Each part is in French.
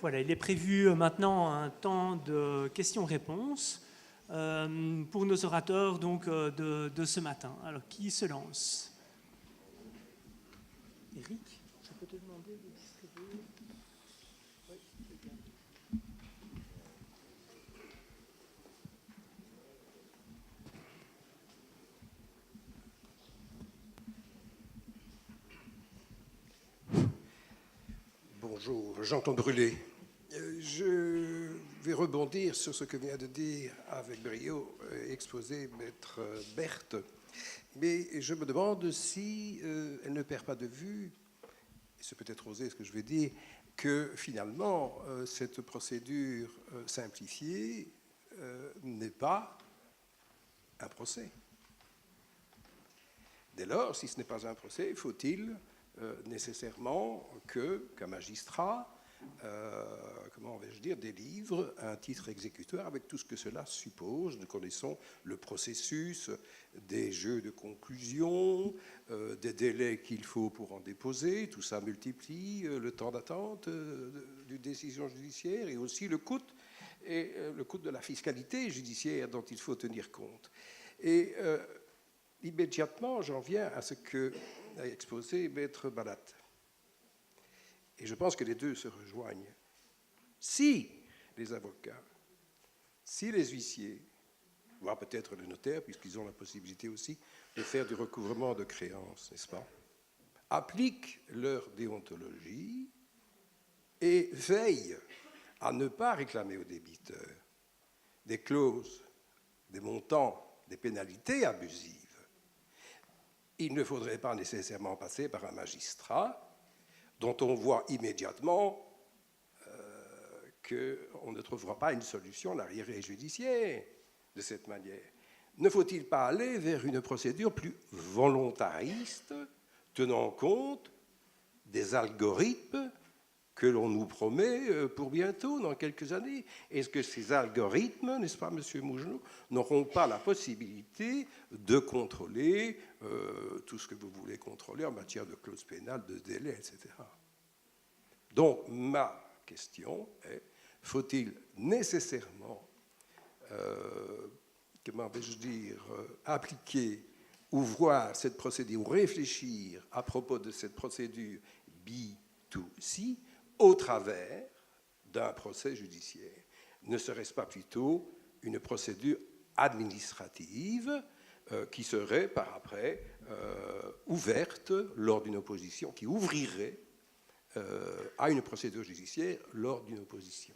Voilà, il est prévu maintenant un temps de questions-réponses pour nos orateurs donc, de ce matin. Alors, qui se lance? Eric, je peux te demander de distribuer? Oui, c'est bien. Bonjour, Jean-Claude Brûlé. Je vais rebondir sur ce que vient de dire avec brio exposé Maître Berthe, mais je me demande si elle ne perd pas de vue, et c'est peut-être osé ce que je vais dire, que finalement cette procédure simplifiée n'est pas un procès. Dès lors, si ce n'est pas un procès, faut-il nécessairement qu'un magistrat, comment vais-je dire, délivre un titre exécutoire avec tout ce que cela suppose. Nous connaissons le processus des jeux de conclusion, des délais qu'il faut pour en déposer. Tout ça multiplie le temps d'attente d'une décision judiciaire et aussi le coût de la fiscalité judiciaire dont il faut tenir compte. Et immédiatement, j'en viens à ce qu'a exposé Maître Balat. Et je pense que les deux se rejoignent. Si les avocats, si les huissiers, voire peut-être les notaires, puisqu'ils ont la possibilité aussi de faire du recouvrement de créances, n'est-ce pas, appliquent leur déontologie et veillent à ne pas réclamer aux débiteurs des clauses, des montants, des pénalités abusives, il ne faudrait pas nécessairement passer par un magistrat dont on voit immédiatement qu'on ne trouvera pas une solution à l'arriéré judiciaire de cette manière. Ne faut-il pas aller vers une procédure plus volontariste, tenant compte des algorithmes que l'on nous promet pour bientôt, dans quelques années? Est-ce que ces algorithmes, n'est-ce pas, M. Mougenot, n'auront pas la possibilité de contrôler tout ce que vous voulez contrôler en matière de clauses pénales, de délais, etc. Donc, ma question est, faut-il nécessairement, comment vais-je dire, appliquer ou voir cette procédure, ou réfléchir à propos de cette procédure B2C au travers d'un procès judiciaire? Ne serait-ce pas plutôt une procédure administrative qui serait par après ouverte lors d'une opposition, qui ouvrirait à une procédure judiciaire lors d'une opposition?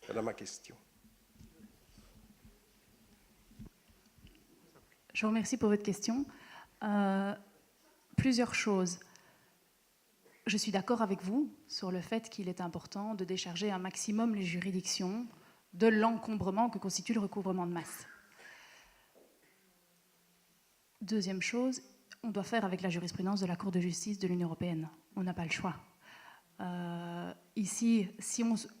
Voilà ma question. Je vous remercie pour votre question. Plusieurs choses. Je suis d'accord avec vous sur le fait qu'il est important de décharger un maximum les juridictions de l'encombrement que constitue le recouvrement de masse. Deuxième chose, on doit faire avec la jurisprudence de la Cour de justice de l'Union européenne. On n'a pas le choix. Ici,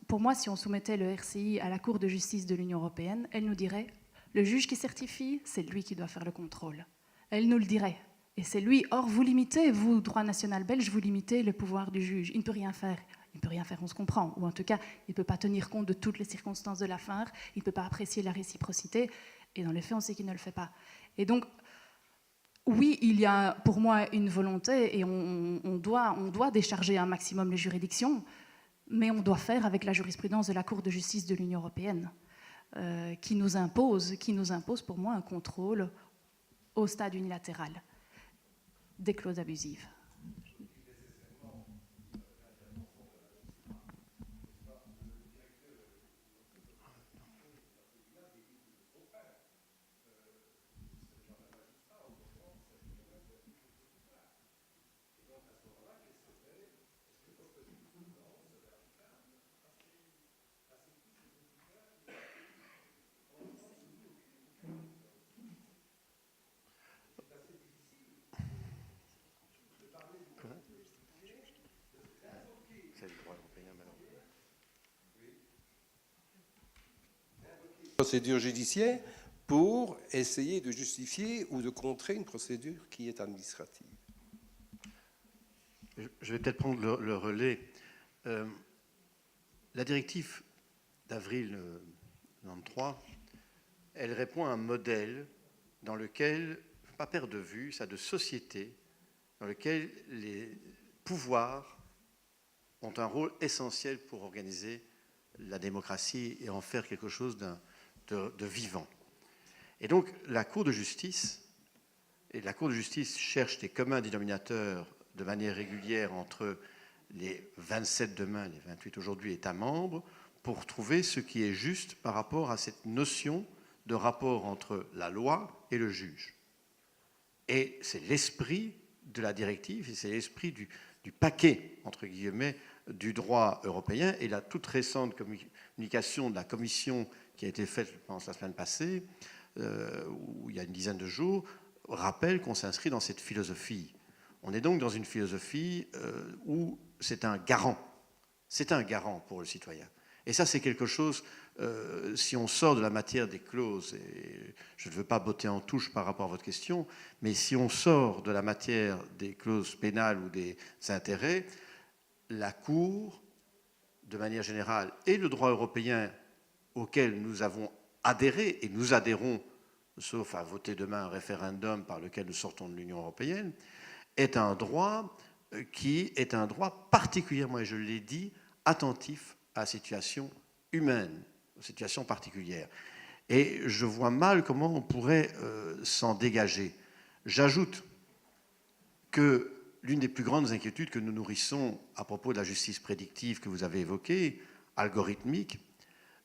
pour moi, si on soumettait le RCI à la Cour de justice de l'Union européenne, elle nous dirait le juge qui certifie, c'est lui qui doit faire le contrôle. Elle nous le dirait. Et c'est lui. Or, vous limitez, vous, droit national belge, vous limitez le pouvoir du juge. Il ne peut rien faire. Il ne peut rien faire, on se comprend. Ou en tout cas, il ne peut pas tenir compte de toutes les circonstances de l'affaire. Il ne peut pas apprécier la réciprocité. Et dans les faits, on sait qu'il ne le fait pas. Et donc, oui, il y a pour moi une volonté et on doit décharger un maximum les juridictions, mais on doit faire avec la jurisprudence de la Cour de justice de l'Union européenne qui nous impose pour moi un contrôle au stade unilatéral des clauses abusives. Procédure judiciaire pour essayer de justifier ou de contrer une procédure qui est administrative. Je vais peut-être prendre le relais. La directive d'avril 93, elle répond à un modèle dans lequel, il ne faut pas perdre de vue, ça de société, dans lequel les pouvoirs ont un rôle essentiel pour organiser la démocratie et en faire quelque chose de vivant. Et donc la Cour de justice cherche des communs dénominateurs de manière régulière entre les 27 demain, les 28 aujourd'hui États membres, pour trouver ce qui est juste par rapport à cette notion de rapport entre la loi et le juge. Et c'est l'esprit de la directive, et c'est l'esprit du paquet, entre guillemets, du droit européen. Et la toute récente communication de la Commission qui a été faite, je pense, la semaine passée, où il y a une dizaine de jours, rappelle qu'on s'inscrit dans cette philosophie. On est donc dans une philosophie où c'est un garant. C'est un garant pour le citoyen. Et ça, c'est quelque chose, si on sort de la matière des clauses, et je ne veux pas botter en touche par rapport à votre question, mais si on sort de la matière des clauses pénales ou des intérêts, la Cour, de manière générale, et le droit européen auquel nous avons adhéré, et nous adhérons, sauf à voter demain un référendum par lequel nous sortons de l'Union européenne, est un droit qui est un droit particulièrement, et je l'ai dit, attentif à la situation humaine, aux situations particulières. Et je vois mal comment on pourrait s'en dégager. J'ajoute que l'une des plus grandes inquiétudes que nous nourrissons à propos de la justice prédictive que vous avez évoquée, algorithmique,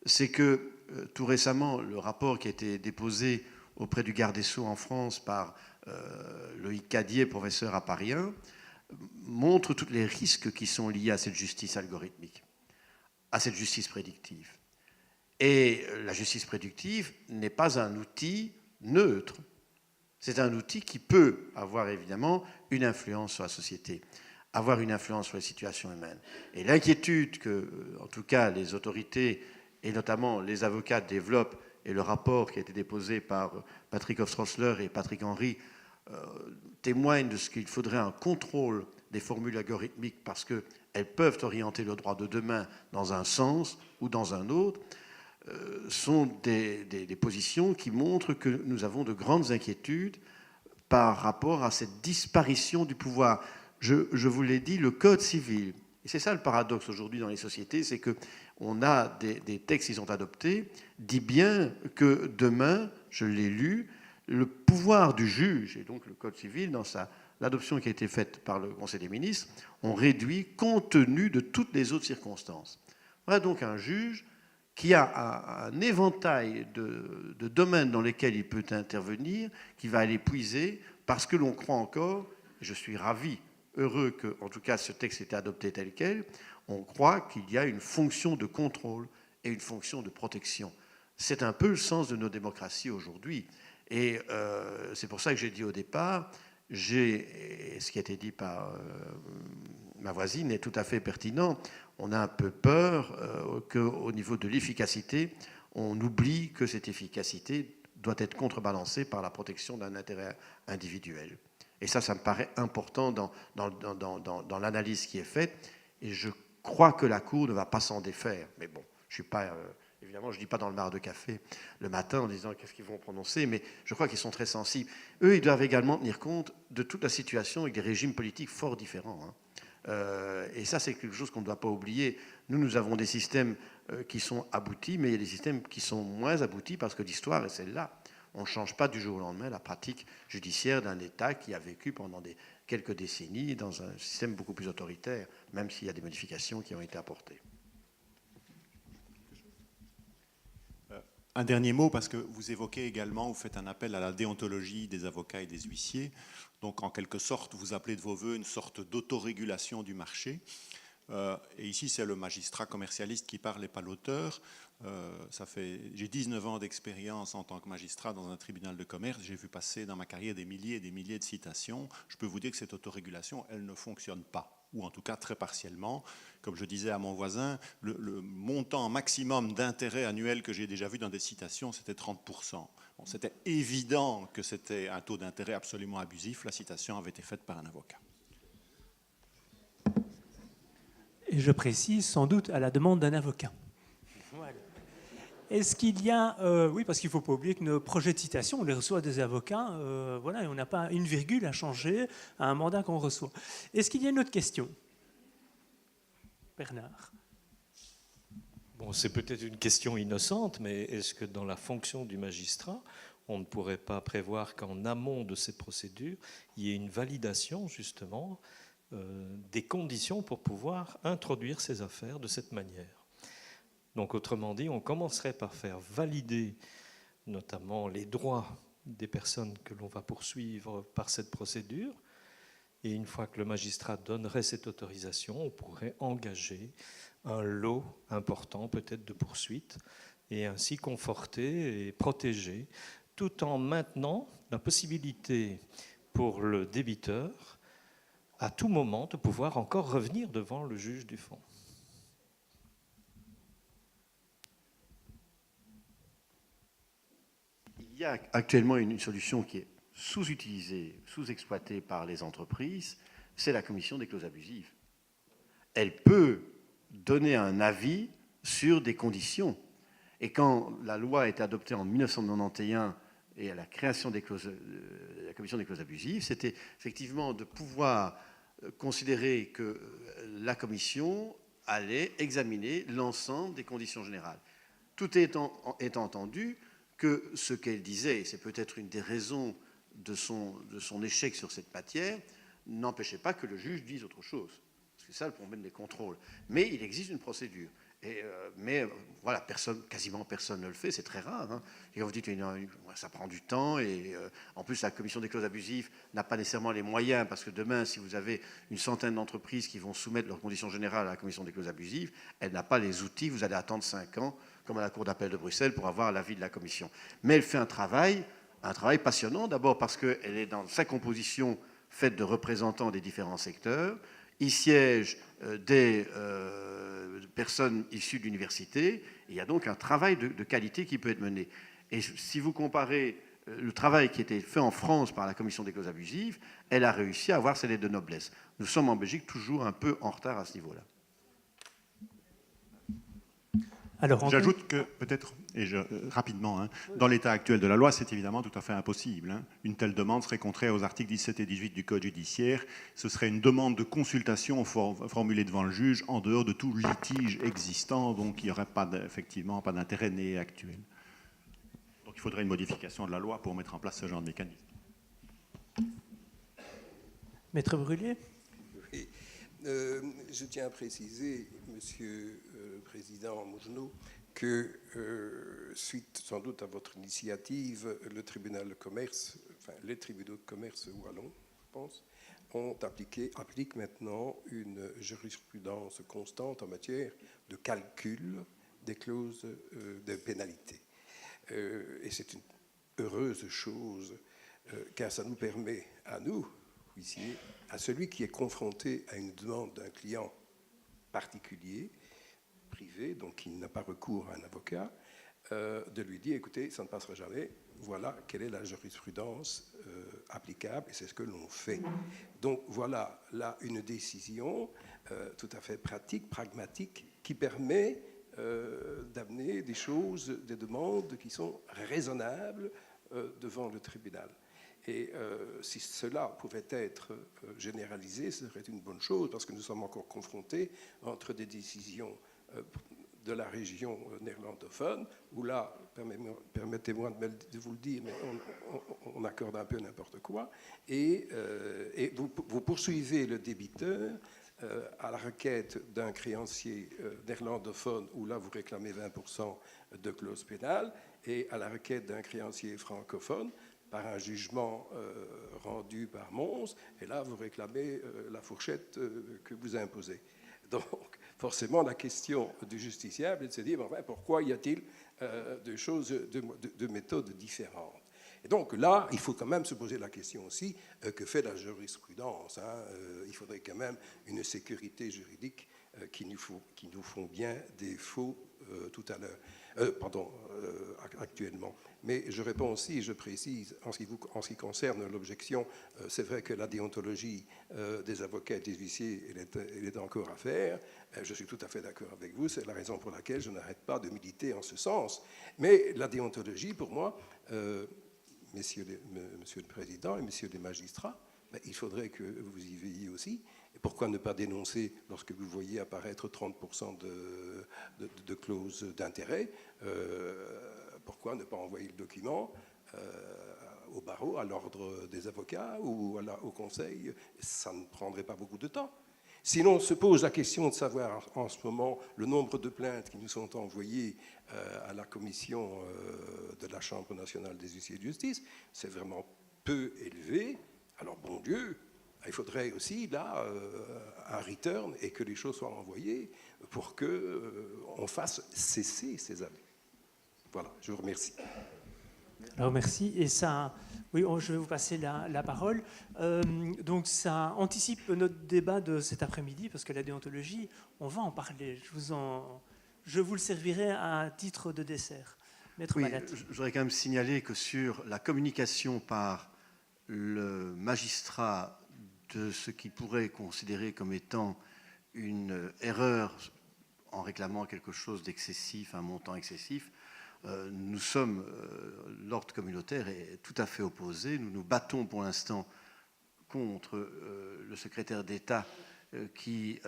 c'est que tout récemment, le rapport qui a été déposé auprès du garde des Sceaux en France par Loïc Cadier, professeur à Paris 1, montre tous les risques qui sont liés à cette justice algorithmique, à cette justice prédictive. Et la justice prédictive n'est pas un outil neutre. C'est un outil qui peut avoir évidemment une influence sur la société, avoir une influence sur les situations humaines. Et l'inquiétude que, en tout cas, les autorités et notamment les avocats développent, et le rapport qui a été déposé par Patrick Hofstrossler et Patrick Henry témoigne de ce qu'il faudrait un contrôle des formules algorithmiques parce qu'elles peuvent orienter le droit de demain dans un sens ou dans un autre, sont des positions qui montrent que nous avons de grandes inquiétudes par rapport à cette disparition du pouvoir. Je vous l'ai dit, le Code civil, et c'est ça le paradoxe aujourd'hui dans les sociétés, c'est qu'on a des textes qui sont adoptés, dit bien que demain, je l'ai lu, le pouvoir du juge, et donc le Code civil, dans l'adoption qui a été faite par le Conseil des ministres, on réduit compte tenu de toutes les autres circonstances. Voilà donc un juge qui a un éventail de domaines dans lesquels il peut intervenir, qui va aller puiser, parce que l'on croit encore, et je suis ravi, heureux que, en tout cas, ce texte ait été adopté tel quel, on croit qu'il y a une fonction de contrôle et une fonction de protection. C'est un peu le sens de nos démocraties aujourd'hui. Et c'est pour ça que j'ai dit au départ, ce qui a été dit par ma voisine est tout à fait pertinent. On a un peu peur qu'au niveau de l'efficacité, on oublie que cette efficacité doit être contrebalancée par la protection d'un intérêt individuel. Et ça me paraît important dans l'analyse qui est faite. Et je crois que la Cour ne va pas s'en défaire. Mais bon, je suis pas... Évidemment, je ne dis pas dans le bar de café le matin en disant qu'est-ce qu'ils vont prononcer, mais je crois qu'ils sont très sensibles. Eux, ils doivent également tenir compte de toute la situation avec des régimes politiques fort différents. Et ça, c'est quelque chose qu'on ne doit pas oublier. Nous avons des systèmes qui sont aboutis, mais il y a des systèmes qui sont moins aboutis parce que l'histoire est celle-là. On ne change pas du jour au lendemain la pratique judiciaire d'un État qui a vécu pendant quelques décennies dans un système beaucoup plus autoritaire, même s'il y a des modifications qui ont été apportées. Un dernier mot, parce que vous évoquez également, vous faites un appel à la déontologie des avocats et des huissiers. Donc, en quelque sorte, vous appelez de vos voeux une sorte d'autorégulation du marché. Et ici, c'est le magistrat commercialiste qui parle et pas l'auteur. J'ai 19 ans d'expérience en tant que magistrat dans un tribunal de commerce. J'ai vu passer dans ma carrière des milliers et des milliers de citations. Je peux vous dire que cette autorégulation, elle ne fonctionne pas, ou en tout cas très partiellement. Comme je disais à mon voisin, le montant maximum d'intérêt annuel que j'ai déjà vu dans des citations, c'était 30%. Bon, c'était évident que c'était un taux d'intérêt absolument abusif. La citation avait été faite par un avocat. Et je précise, sans doute à la demande d'un avocat. Voilà. Est-ce qu'il y a... oui, parce qu'il ne faut pas oublier que nos projets de citation, on les reçoit des avocats, voilà, et on n'a pas une virgule à changer à un mandat qu'on reçoit. Est-ce qu'il y a une autre question? Bernard. Bon, c'est peut-être une question innocente, mais est-ce que dans la fonction du magistrat, on ne pourrait pas prévoir qu'en amont de ces procédures, il y ait une validation, justement, des conditions pour pouvoir introduire ces affaires de cette manière? Donc, autrement dit, on commencerait par faire valider notamment les droits des personnes que l'on va poursuivre par cette procédure. Et une fois que le magistrat donnerait cette autorisation, on pourrait engager un lot important peut-être de poursuites et ainsi conforter et protéger, tout en maintenant la possibilité pour le débiteur à tout moment de pouvoir encore revenir devant le juge du fond. Il y a actuellement une solution qui est sous-utilisée, sous-exploitée par les entreprises, c'est la commission des clauses abusives. Elle peut donner un avis sur des conditions. Et quand la loi a été adoptée en 1991 et à la création des clauses, de la commission des clauses abusives, c'était effectivement de pouvoir considérer que la commission allait examiner l'ensemble des conditions générales. Tout étant entendu que ce qu'elle disait, et c'est peut-être une des raisons de son échec sur cette matière, n'empêchait pas que le juge dise autre chose. Parce que c'est ça le problème des contrôles. Mais il existe une procédure. Mais voilà, quasiment personne ne le fait, c'est très rare. Hein. Et quand vous dites ça prend du temps, et en plus la commission des clauses abusives n'a pas nécessairement les moyens, parce que demain, si vous avez une centaine d'entreprises qui vont soumettre leurs conditions générales à la commission des clauses abusives, elle n'a pas les outils, vous allez attendre 5 ans, comme à la Cour d'appel de Bruxelles, pour avoir l'avis de la commission. Mais elle fait un travail passionnant, d'abord parce qu'elle est dans sa composition faite de représentants des différents secteurs. Il siège des personnes issues de l'université. Il y a donc un travail de qualité qui peut être mené. Et si vous comparez le travail qui était fait en France par la commission des clauses abusives, elle a réussi à avoir ses lettres de noblesse. Nous sommes en Belgique toujours un peu en retard à ce niveau-là. J'ajoute que peut-être, rapidement, hein, dans l'état actuel de la loi, c'est évidemment tout à fait impossible. Hein. Une telle demande serait contraire aux articles 17 et 18 du Code judiciaire. Ce serait une demande de consultation formulée devant le juge en dehors de tout litige existant, donc il n'y aurait effectivement pas d'intérêt né actuel. Donc il faudrait une modification de la loi pour mettre en place ce genre de mécanisme. Maître Brûlier. Oui. Je tiens à préciser, Monsieur le Président Mougenot, que suite sans doute à votre initiative, le tribunal de commerce, enfin les tribunaux de commerce wallons, je pense, appliquent maintenant une jurisprudence constante en matière de calcul des clauses de pénalité. Et c'est une heureuse chose, car ça nous permet à nous, huissiers, à celui qui est confronté à une demande d'un client particulier, privé, donc qui n'a pas recours à un avocat, de lui dire, écoutez, ça ne passera jamais, voilà quelle est la jurisprudence applicable, et c'est ce que l'on fait. Donc voilà là une décision tout à fait pratique, pragmatique, qui permet d'amener des choses, des demandes qui sont raisonnables devant le tribunal. Et si cela pouvait être généralisé, ce serait une bonne chose, parce que nous sommes encore confrontés entre des décisions de la région néerlandophone, où là, permettez-moi de vous le dire, mais on accorde un peu n'importe quoi, et vous poursuivez le débiteur à la requête d'un créancier néerlandophone, où là, vous réclamez 20% de clause pénale, et à la requête d'un créancier francophone, par un jugement rendu par Mons, et là, vous réclamez la fourchette que vous imposez. Donc, forcément, la question du justiciable est de se dire, enfin, pourquoi y a-t-il de choses, de méthodes différentes? Et donc là, il faut quand même se poser la question aussi, que fait la jurisprudence, hein? Il faudrait quand même une sécurité juridique qui nous font bien défaut tout à l'heure. Actuellement. Mais je réponds aussi, je précise, en ce qui concerne l'objection, c'est vrai que la déontologie des avocats et des huissiers, elle est encore à faire. Je suis tout à fait d'accord avec vous, c'est la raison pour laquelle je n'arrête pas de militer en ce sens. Mais la déontologie, pour moi, Monsieur le Président et Messieurs les magistrats, il faudrait que vous y veilliez aussi. Et pourquoi ne pas dénoncer, lorsque vous voyez apparaître 30% de clauses d'intérêt, pourquoi ne pas envoyer le document au barreau, à l'ordre des avocats ou au conseil? Ça ne prendrait pas beaucoup de temps. Sinon, se pose la question de savoir en ce moment le nombre de plaintes qui nous sont envoyées à la commission de la Chambre nationale des huissiers de justice. C'est vraiment peu élevé. Alors, bon Dieu, il faudrait aussi, là, un return et que les choses soient envoyées pour qu'on fasse cesser ces abus. Voilà, je vous remercie. Alors merci. Et ça, oui, je vais vous passer la parole. Donc ça anticipe notre débat de cet après-midi, parce que la déontologie, on va en parler. Je vous le servirai à titre de dessert. Maître Oui, Malette. je voudrais quand même signaler que sur la communication par le magistrat de ce qu'il pourrait considérer comme étant une erreur en réclamant quelque chose d'excessif, un montant excessif, nous sommes, l'ordre communautaire est tout à fait opposé. Nous nous battons pour l'instant contre le secrétaire d'État qui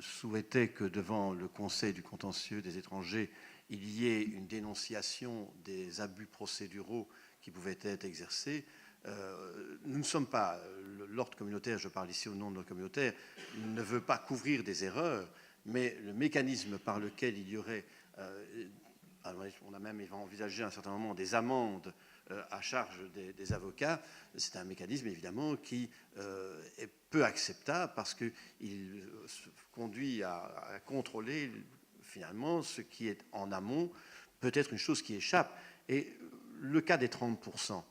souhaitait que devant le Conseil du contentieux des étrangers, il y ait une dénonciation des abus procéduraux qui pouvaient être exercés. Nous ne sommes pas, l'ordre communautaire, je parle ici au nom de l'ordre communautaire, ne veut pas couvrir des erreurs, mais le mécanisme par lequel il y aurait... on a même envisagé à un certain moment des amendes à charge des avocats. C'est un mécanisme évidemment qui est peu acceptable parce qu'il conduit à contrôler finalement ce qui est en amont, peut-être une chose qui échappe. Et le cas des 30%,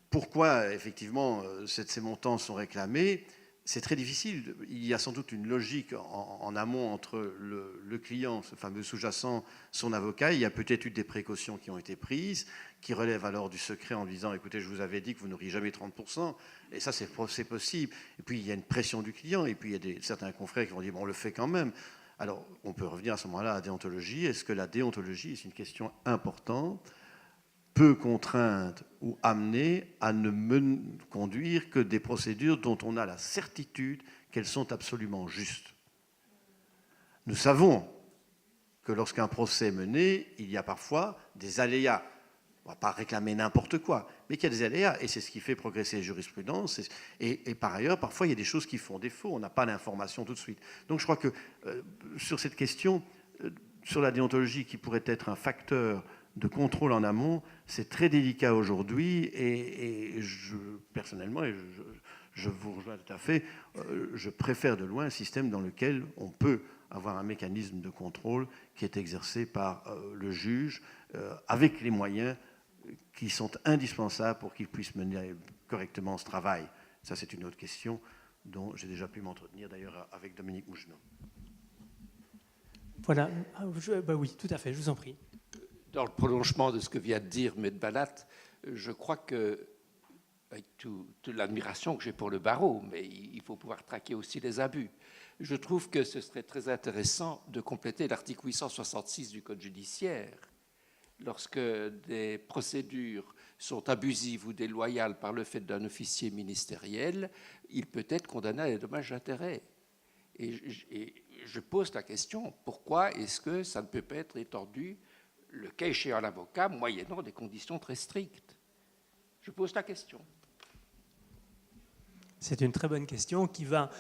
pourquoi effectivement ces montants sont réclamés? C'est très difficile. Il y a sans doute une logique en amont entre le client, ce fameux sous-jacent, son avocat. Il y a peut-être eu des précautions qui ont été prises, qui relèvent alors du secret en disant « Écoutez, je vous avais dit que vous n'auriez jamais 30%. » Et ça, c'est possible. Et puis, il y a une pression du client. Et puis, il y a certains confrères qui vont dire « Bon, on le fait quand même. » Alors, on peut revenir à ce moment-là à la déontologie. Est-ce que la déontologie, c'est une question importante, peut contraindre ou amener à ne conduire que des procédures dont on a la certitude qu'elles sont absolument justes. Nous savons que lorsqu'un procès est mené, il y a parfois des aléas. On ne va pas réclamer n'importe quoi, mais qu'il y a des aléas, et c'est ce qui fait progresser les jurisprudences. Et par ailleurs, parfois, il y a des choses qui font défaut. On n'a pas l'information tout de suite. Donc je crois que sur cette question, sur la déontologie qui pourrait être un facteur de contrôle en amont, c'est très délicat aujourd'hui et personnellement, et je vous rejoins tout à fait, je préfère de loin un système dans lequel on peut avoir un mécanisme de contrôle qui est exercé par le juge avec les moyens qui sont indispensables pour qu'il puisse mener correctement ce travail. Ça, c'est une autre question dont j'ai déjà pu m'entretenir d'ailleurs avec Dominique Mougenot. Voilà, oui, tout à fait, je vous en prie. Dans le prolongement de ce que vient de dire M. Balat, je crois que, avec toute l'admiration que j'ai pour le barreau, mais il faut pouvoir traquer aussi les abus, je trouve que ce serait très intéressant de compléter l'article 866 du Code judiciaire. Lorsque des procédures sont abusives ou déloyales par le fait d'un officier ministériel, il peut être condamné à des dommages d'intérêt. Et je pose la question, pourquoi est-ce que ça ne peut pas être étendu, le cas échéant à l'avocat, moyennant des conditions très strictes? Je pose la question. C'est une très bonne question qui va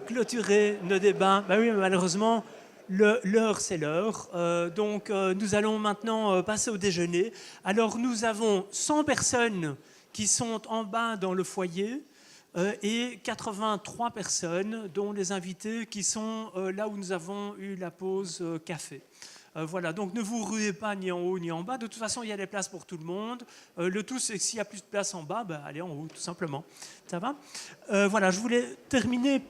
clôturer nos débats. Ben oui, malheureusement, l'heure, c'est l'heure. Donc, nous allons maintenant passer au déjeuner. Alors, nous avons 100 personnes qui sont en bas dans le foyer et 83 personnes, dont les invités qui sont là où nous avons eu la pause café. Voilà, donc ne vous ruez pas ni en haut ni en bas. De toute façon, il y a des places pour tout le monde. Le tout, c'est que s'il y a plus de place en bas, allez en haut, tout simplement. Ça va ? Voilà, je voulais terminer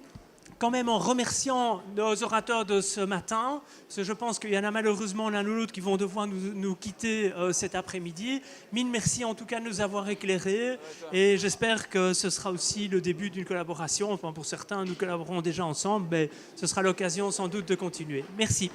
quand même en remerciant nos orateurs de ce matin, parce que je pense qu'il y en a malheureusement l'un ou l'autre qui vont devoir nous quitter cet après-midi. Mille merci en tout cas de nous avoir éclairés et j'espère que ce sera aussi le début d'une collaboration. Enfin, pour certains, nous collaborons déjà ensemble, mais ce sera l'occasion sans doute de continuer. Merci.